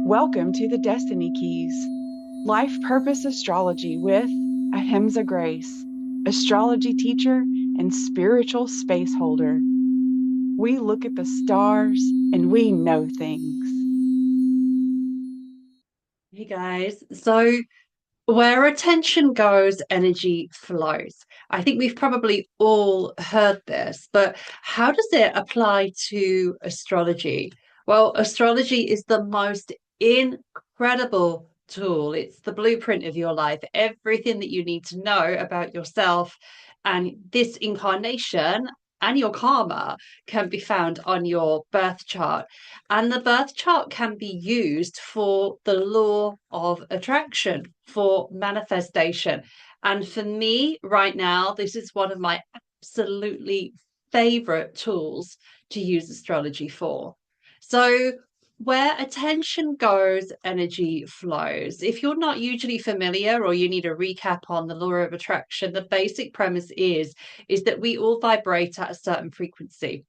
Welcome to the Destiny Keys, Life Purpose Astrology with Ahimsa Grace, astrology teacher and spiritual space holder. We look at the stars and we know things. Hey guys, so where attention goes, energy flows. I think we've probably all heard this, but how does it apply to astrology? Well, astrology is the most incredible tool. It's the blueprint of your life, everything that you need to know about yourself and this incarnation and your karma can be found on your birth chart. And the birth chart can be used for the law of attraction, for manifestation. And for me, right now, this is one of my absolutely favorite tools to use astrology for. So, where attention goes, energy flows. If you're not usually familiar or you need a recap on the law of attraction, the basic premise is that we all vibrate at a certain frequency.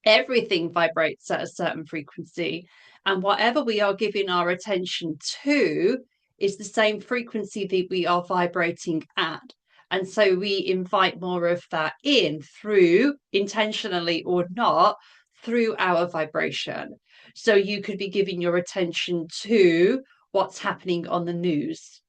Everything vibrates at a certain frequency. And whatever we are giving our attention to is the same frequency that we are vibrating at. And so we invite more of that in through, intentionally or not, through our vibration. So you could be giving your attention to what's happening on the news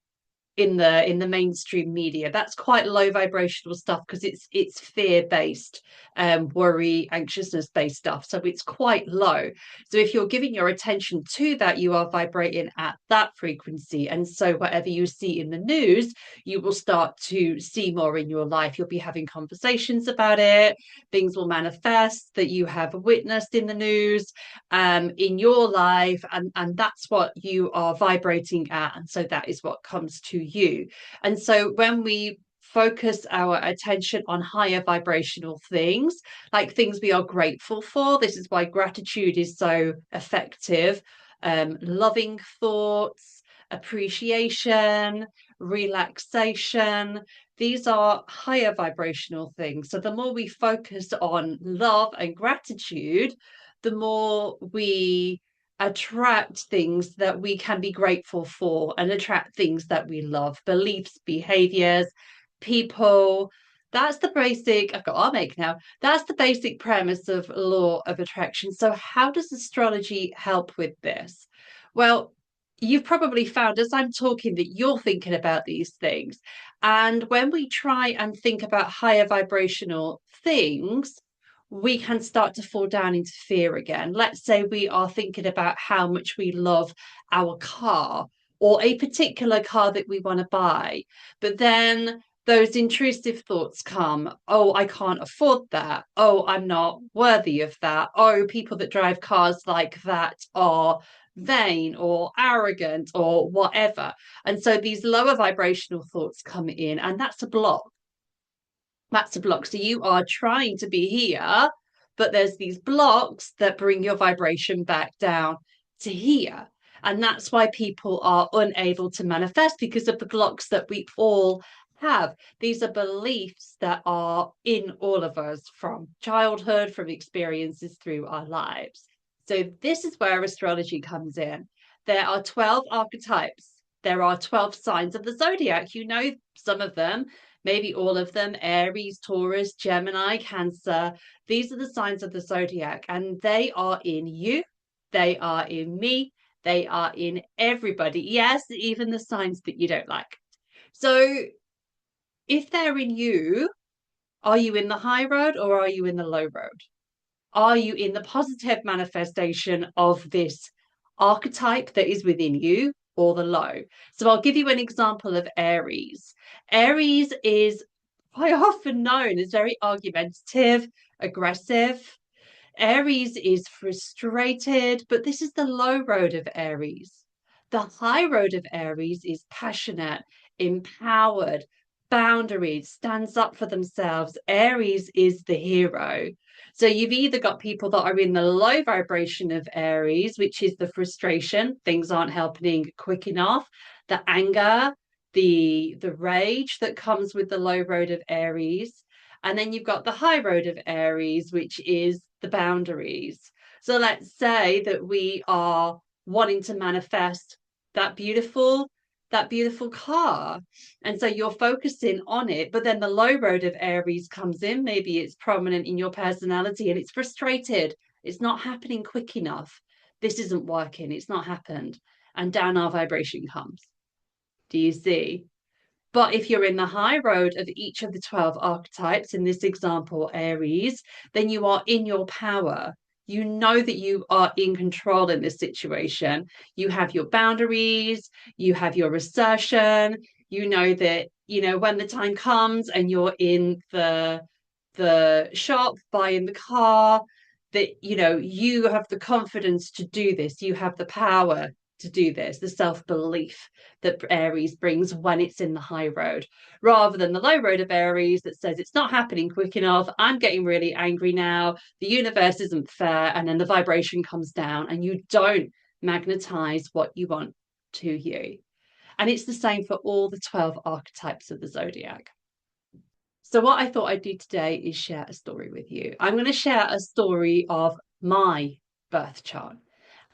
in the mainstream media. That's quite low vibrational stuff because it's fear based, worry, anxiousness based stuff, so it's quite low. So if you're giving your attention to that, you are vibrating at that frequency, and so whatever you see in the news, you will start to see more in your life. You'll be having conversations about it. Things will manifest that you have witnessed in the news, in your life, and that's what you are vibrating at, and so that is what comes to you. And so when we focus our attention on higher vibrational things, like things we are grateful for, this is why gratitude is so effective. Loving thoughts, appreciation, relaxation, these are higher vibrational things. So the more we focus on love and gratitude, the more we attract things that we can be grateful for and attract things that we love, beliefs, behaviors, people. That's the basic, I've got our make now. That's the basic premise of law of attraction. So, how does astrology help with this? Well, you've probably found as I'm talking that you're thinking about these things. And when we try and think about higher vibrational things, we can start to fall down into fear again. Let's say we are thinking about how much we love our car or a particular car that we want to buy, but then those intrusive thoughts come. Oh, I can't afford that. Oh, I'm not worthy of that. Oh, people that drive cars like that are vain or arrogant or whatever. And so these lower vibrational thoughts come in, and that's a block. That's a block. So you are trying to be here, but there's these blocks that bring your vibration back down to here. And that's why people are unable to manifest because of the blocks that we all have. These are beliefs that are in all of us from childhood, from experiences through our lives. So, this is where astrology comes in. There are 12 archetypes, there are 12 signs of the zodiac. You know some of them, maybe all of them: Aries, Taurus, Gemini, Cancer. These are the signs of the zodiac, and they are in you, they are in me, they are in everybody. Yes, even the signs that you don't like. So, if they're in you, are you in the high road or are you in the low road? Are you in the positive manifestation of this archetype that is within you or the low? So I'll give you an example of Aries. Aries is quite often known as very argumentative, aggressive. Aries is frustrated, but this is the low road of Aries. The high road of Aries is passionate, empowered, boundaries, stands up for themselves. Aries is the hero. So you've either got people that are in the low vibration of Aries, which is the frustration, things aren't happening quick enough, the anger, the rage that comes with the low road of Aries. And then you've got the high road of Aries, which is the boundaries. So let's say that we are wanting to manifest that beautiful that beautiful car. And so you're focusing on it, but then the low road of Aries comes in. Maybe it's prominent in your personality and it's frustrated. It's not happening quick enough. This isn't working. It's not happened. And down our vibration comes. Do you see? But if you're in the high road of each of the 12 archetypes, in this example, Aries, then you are in your power. You know that you are in control in this situation. You have your boundaries, you have your assertion, you know that, when the time comes and you're in the shop buying the car, that you have the confidence to do this, you have the power to do this, the self-belief that Aries brings when it's in the high road, rather than the low road of Aries that says it's not happening quick enough, I'm getting really angry now, the universe isn't fair, and then the vibration comes down and you don't magnetize what you want to you. And it's the same for all the 12 archetypes of the zodiac. So, what I thought I'd do today is share a story with you. I'm going to share a story of my birth chart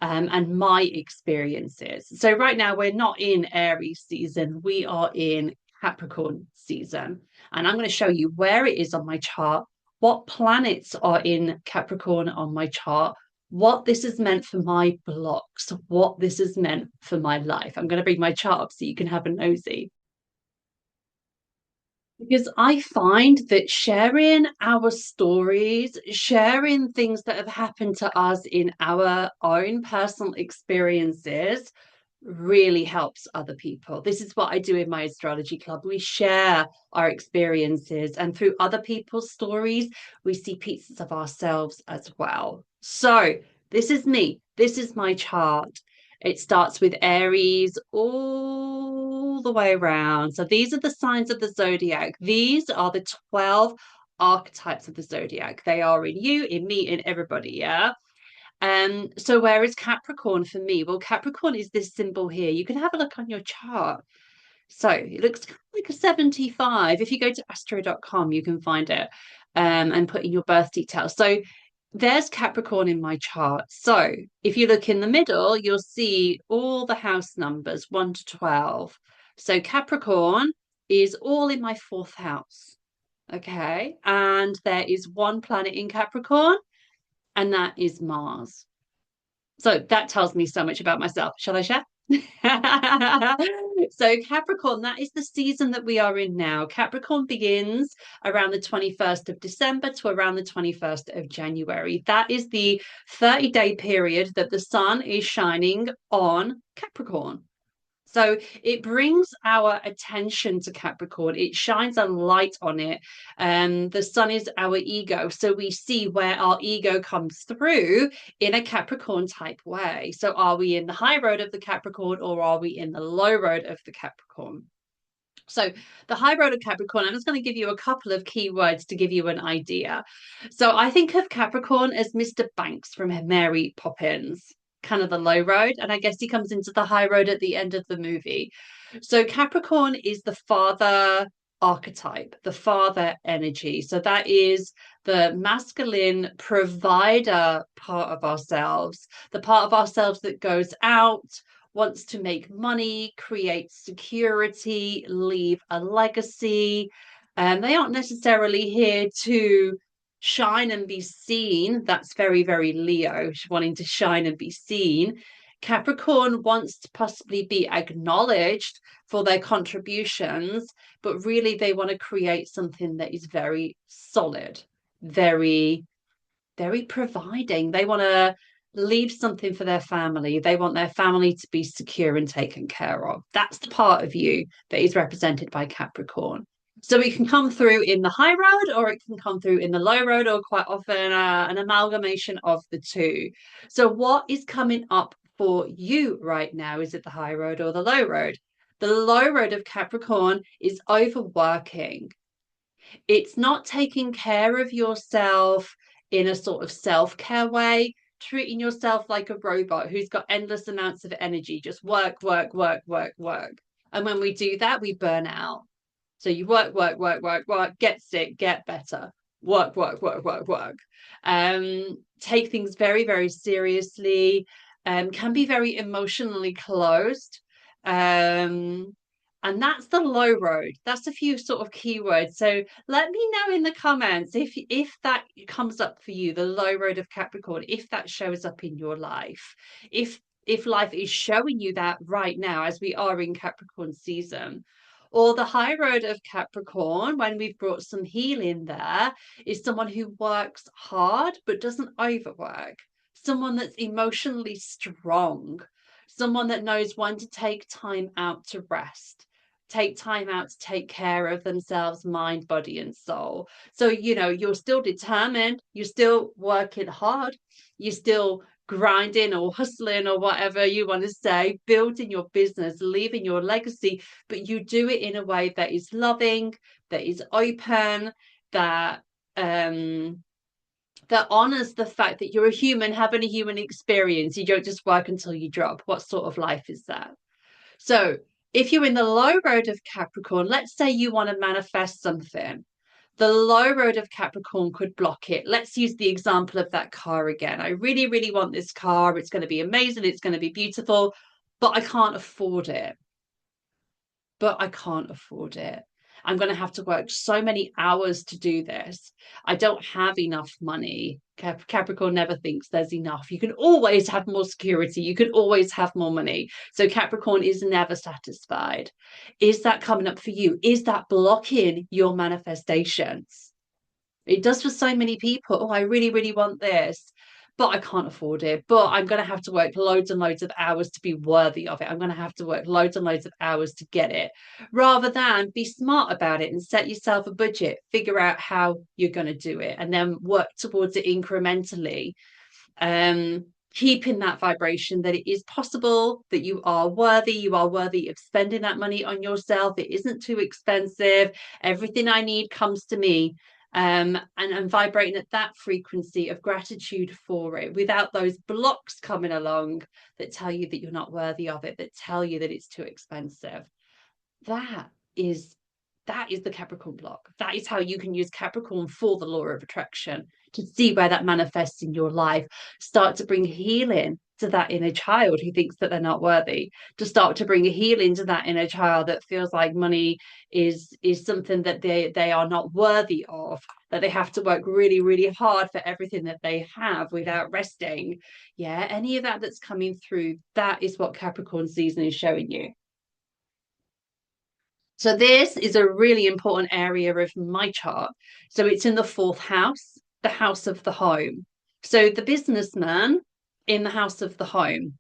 and my experiences. So, right now, we're not in Aries season, we are in Capricorn season. And I'm going to show you where it is on my chart, what planets are in Capricorn on my chart, what this has meant for my blocks, what this has meant for my life. I'm going to bring my chart up so you can have a nosy. Because I find that sharing our stories, sharing things that have happened to us in our own personal experiences, really helps other people. This is what I do in my astrology club. We share our experiences, and through other people's stories, we see pieces of ourselves as well. So, this is me. This is my chart. It starts with Aries all the way around. So these are the signs of the zodiac. These are the 12 archetypes of the zodiac. They are in you, in me, in everybody. Yeah. So where is Capricorn for me? Well, Capricorn is this symbol here. You can have a look on your chart. So it looks kind of like a 75. If you go to astro.com, you can find it and put in your birth details. So there's Capricorn in my chart. So if you look in the middle, you'll see all the house numbers 1 to 12. So Capricorn is all in my fourth house. Okay. And there is one planet in Capricorn, and that is Mars. So that tells me so much about myself. Shall I share? So Capricorn, that is the season that we are in now. Capricorn begins around the 21st of December to around the 21st of January. That is the 30-day period that the sun is shining on Capricorn. So it brings our attention to Capricorn. It shines a light on it. The sun is our ego. So we see where our ego comes through in a Capricorn type way. So are we in the high road of the Capricorn, or are we in the low road of the Capricorn? So the high road of Capricorn, I'm just going to give you a couple of keywords to give you an idea. So I think of Capricorn as Mr. Banks from Mary Poppins, kind of the low road. And I guess he comes into the high road at the end of the movie. So Capricorn is the father archetype, the father energy. So that is the masculine provider part of ourselves, the part of ourselves that goes out, wants to make money, create security, leave a legacy. And they aren't necessarily here to shine and be seen. That's very, very Leo, wanting to shine and be seen. Capricorn wants to possibly be acknowledged for their contributions, but really they want to create something that is very solid, very, very providing. They want to leave something for their family. They want their family to be secure and taken care of. That's the part of you that is represented by Capricorn. So it can come through in the high road, or it can come through in the low road, or quite often an amalgamation of the two. So what is coming up for you right now? Is it the high road or the low road? The low road of Capricorn is overworking. It's not taking care of yourself in a sort of self-care way, treating yourself like a robot who's got endless amounts of energy, just work, work, work, work, work. And when we do that, we burn out. So you work, work, work, work, work, get sick, get better, work, work, work, work, work. Take things very, very seriously. can be very emotionally closed. Um, and that's the low road. That's a few sort of keywords. So let me know in the comments if that comes up for you, the low road of Capricorn, if that shows up in your life. If life is showing you that right now, as we are in Capricorn season. Or the high road of Capricorn, when we've brought some healing there, is someone who works hard but doesn't overwork, someone that's emotionally strong, someone that knows when to take time out to rest, take time out to take care of themselves, mind, body, and soul. So, you're still determined, you're still working hard, you're still grinding or hustling or whatever you want to say, building your business, leaving your legacy, but you do it in a way that is loving, that is open, um that honors the fact that you're a human having a human experience. You don't just work until you drop. What sort of life is that? So, if you're in the low road of Capricorn, let's say you want to manifest something. The low road of Capricorn could block it. Let's use the example of that car again. I really, really want this car. It's going to be amazing. It's going to be beautiful, but I can't afford it. But I can't afford it. I'm going to have to work so many hours to do this. I don't have enough money. Capricorn never thinks there's enough. You can always have more security. You can always have more money. So Capricorn is never satisfied. Is that coming up for you? Is that blocking your manifestations? It does for so many people. Oh, I really, really want this, but I can't afford it. But I'm going to have to work loads and loads of hours to be worthy of it. I'm going to have to work loads and loads of hours to get it, rather than be smart about it and set yourself a budget, figure out how you're going to do it, and then work towards it incrementally. Keeping that vibration that it is possible, that you are worthy of spending that money on yourself. It isn't too expensive. Everything I need comes to me. And vibrating at that frequency of gratitude for it without those blocks coming along that tell you that you're not worthy of it, that tell you that it's too expensive. That is that is the Capricorn block. That is how you can use Capricorn for the law of attraction to see where that manifests in your life. Start to bring healing to that inner child who thinks that they're not worthy, to start to bring a healing to that inner child that feels like money is something that they are not worthy of, that they have to work really, really hard for everything that they have without resting. Yeah, any of that that's coming through, that is what Capricorn season is showing you. So this is a really important area of my chart. So it's in the fourth house, the house of the home. So the businessman in the house of the home.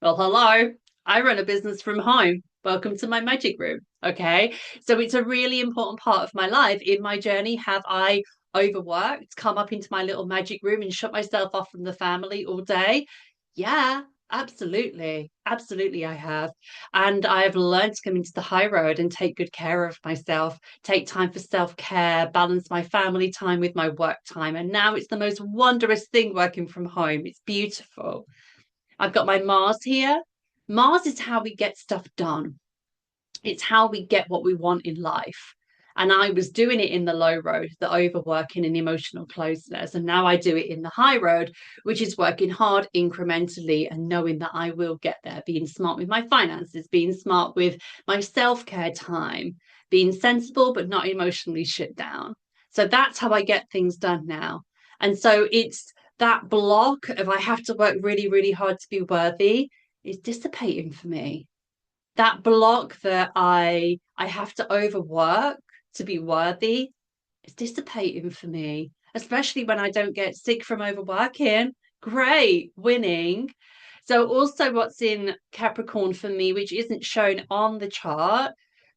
Well, hello, I run a business from home. Welcome to my magic room. Okay. So it's a really important part of my life. In my journey, have I overworked, come up into my little magic room and shut myself off from the family all day? Yeah, absolutely. Absolutely, I have. And I've learned to come into the high road and take good care of myself, take time for self care, balance my family time with my work time. And now it's the most wondrous thing working from home. It's beautiful. I've got my Mars here. Mars is how we get stuff done, it's how we get what we want in life. And I was doing it in the low road, the overworking and emotional closeness. And now I do it in the high road, which is working hard incrementally and knowing that I will get there, being smart with my finances, being smart with my self care time, being sensible, but not emotionally shut down. So that's how I get things done now. And so it's that block of I have to work really, really hard to be worthy is dissipating for me. That block that I have to overwork to be worthy is dissipating for me, especially when I don't get sick from overworking. Great, winning. So also what's in Capricorn for me, which isn't shown on the chart,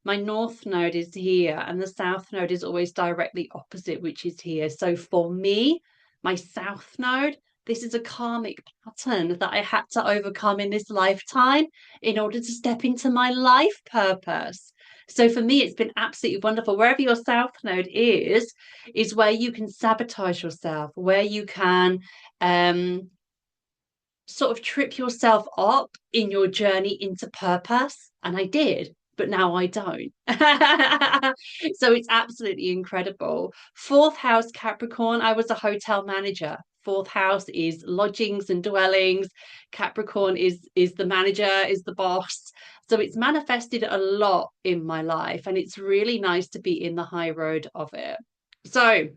my north node is here and the south node is always directly opposite, which is here. So for me, my south node, this is a karmic pattern that I had to overcome in this lifetime in order to step into my life purpose. So for me, it's been absolutely wonderful. Wherever your south node is where you can sabotage yourself, where you can sort of trip yourself up in your journey into purpose. And I did, but now I don't. So it's absolutely incredible. Fourth house Capricorn, I was a hotel manager fourth house is lodgings and dwellings. Capricorn is the manager, is the boss. So it's manifested a lot in my life, and it's really nice to be in the high road of it. So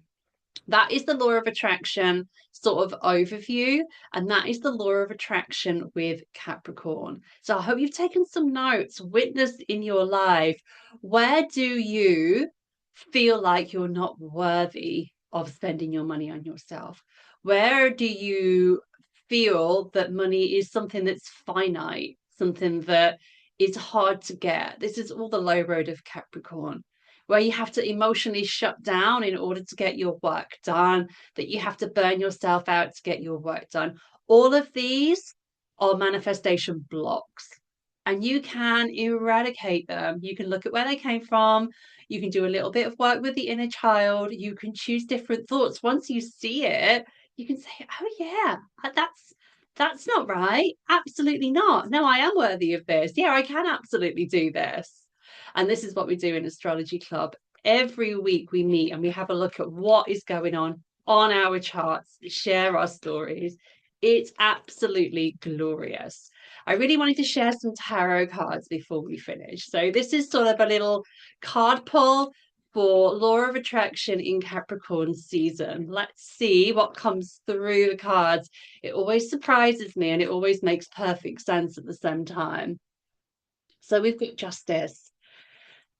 that is the law of attraction sort of overview, and that is the law of attraction with Capricorn. So I hope you've taken some notes, witnessed in your life, where do you feel like you're not worthy of spending your money on yourself? Where do you feel that money is something that's finite, something that is hard to get? This is all the low road of Capricorn, where you have to emotionally shut down in order to get your work done, that you have to burn yourself out to get your work done. All of these are manifestation blocks, and you can eradicate them. You can look at where they came from. You can do a little bit of work with the inner child. You can choose different thoughts. Once you see it, you can say, oh yeah, that's not right. Absolutely not. No, I am worthy of this. Yeah, I can absolutely do this. And this is what we do in Astrology Club. Every week we meet and we have a look at what is going on our charts, share our stories. It's absolutely glorious. I really wanted to share some tarot cards before we finish. So this is sort of a little card pull for Law of Attraction in Capricorn season. Let's see what comes through the cards. It always surprises me and it always makes perfect sense at the same time. So we've got Justice.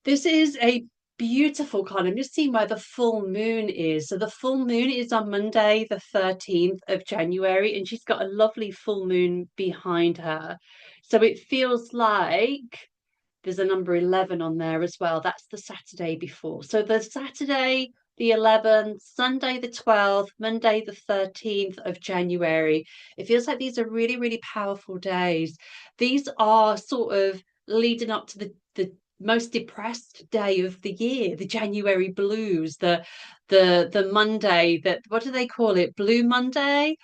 This is a beautiful card. I'm just seeing where the full moon is. So the full moon is on Monday, the 13th of January, and she's got a lovely full moon behind her. So it feels like there's a number 11 on there as well. That's the Saturday before. So the Saturday, the 11th, Sunday, the 12th, Monday, the 13th of January. It feels like these are really, really powerful days. These are sort of leading up to the most depressed day of the year, the January blues, the Monday that, what do they call it? Blue Monday?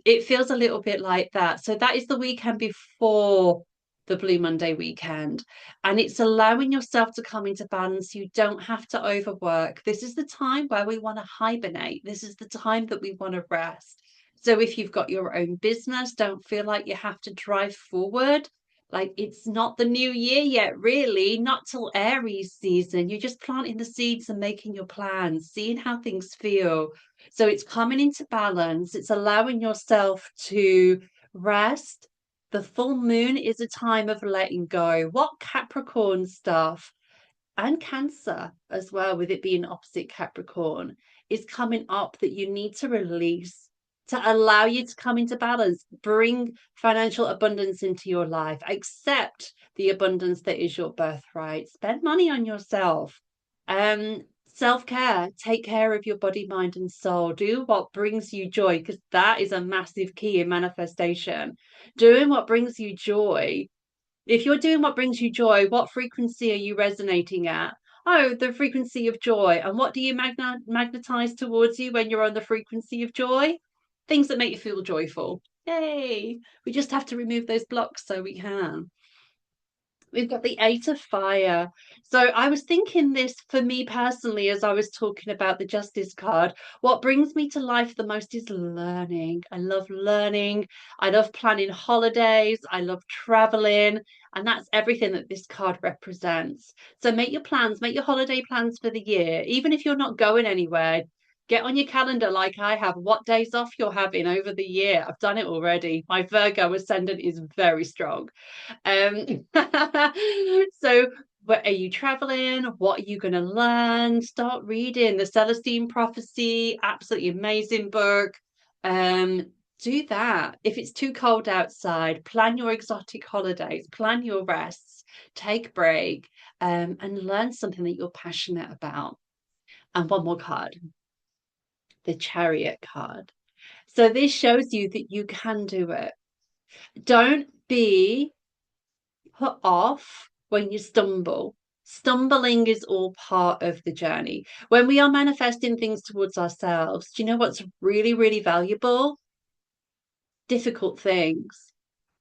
It feels a little bit like that. So that is the weekend before the Blue Monday weekend. And it's allowing yourself to come into balance. You don't have to overwork. This is the time where we want to hibernate. This is the time that we want to rest. So if you've got your own business, don't feel like you have to drive forward. Like it's not the new year yet, really, not till Aries season. You're just planting the seeds and making your plans, seeing how things feel. So it's coming into balance. It's allowing yourself to rest. The full moon is a time of letting go. What Capricorn stuff and Cancer as well, with it being opposite Capricorn, is coming up that you need to release to allow you to come into balance, bring financial abundance into your life, accept the abundance that is your birthright, spend money on yourself. Self-care, take care of your body, mind, and soul. Do what brings you joy, because that is a massive key in manifestation. Doing what brings you joy. If you're doing what brings you joy, what frequency are you resonating at? Oh, the frequency of joy. And what do you magnetize towards you when you're on the frequency of joy? Things that make you feel joyful. Yay! We just have to remove those blocks so we can. We've got the Eight of Fire. So I was thinking this for me personally, as I was talking about the Justice card. What brings me to life the most is learning. I love learning. I love planning holidays. I love traveling. And that's everything that this card represents. So make your plans, make your holiday plans for the year. Even if you're not going anywhere, get on your calendar like I have what days off you're having over the year. I've done it already. My Virgo ascendant is very strong. Um, so, where are you traveling? What are you going to learn? Start reading the Celestine Prophecy, absolutely amazing book. Do that. If it's too cold outside, plan your exotic holidays, plan your rests, take a break, and learn something that you're passionate about. And one more card, the Chariot card. So this shows you that you can do it. Don't be put off when you stumble. Stumbling is all part of the journey. When we are manifesting things towards ourselves, do you know what's really, really valuable? Difficult things.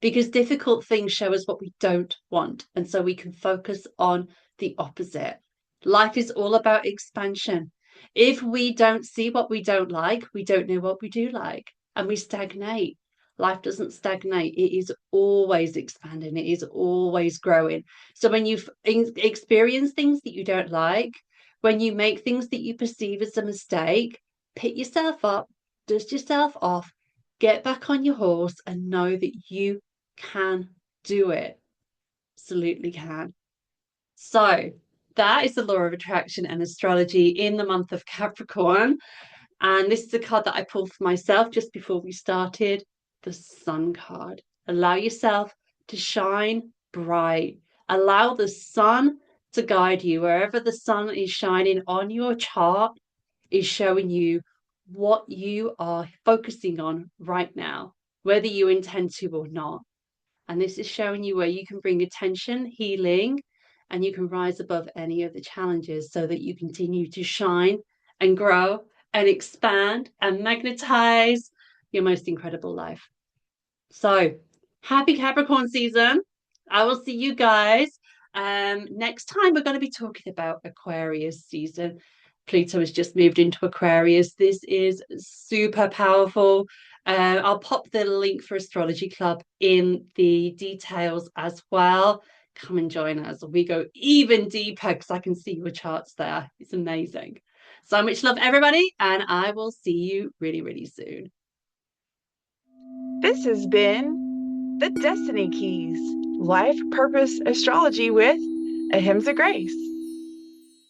Because difficult things show us what we don't want. And so we can focus on the opposite. Life is all about expansion. If we don't see what we don't like, we don't know what we do like. and we stagnate. Life doesn't stagnate, it is always expanding, it is always growing. So when you've experienced things that you don't like, when you make things that you perceive as a mistake, pick yourself up, dust yourself off, get back on your horse, and know that you can do it. Absolutely can. So that is the law of attraction and astrology in the month of Capricorn. And this is a card that I pulled for myself just before we started, the Sun card. Allow yourself to shine bright. Allow the sun to guide you. Wherever the sun is shining on your chart is showing you what you are focusing on right now, whether you intend to or not. And this is showing you where you can bring attention, healing, and you can rise above any of the challenges so that you continue to shine and grow and expand and magnetize your most incredible life. So happy Capricorn season. I will see you guys. Next time, we're going to be talking about Aquarius season. Pluto has just moved into Aquarius. This is super powerful. I'll pop the link for Astrology Club in the details as well. Come and join us. We go even deeper because I can see your charts there. It's amazing. So much love, everybody, and I will see you really, really soon. This has been the Destiny Keys Life Purpose Astrology with Ahimsa Grace.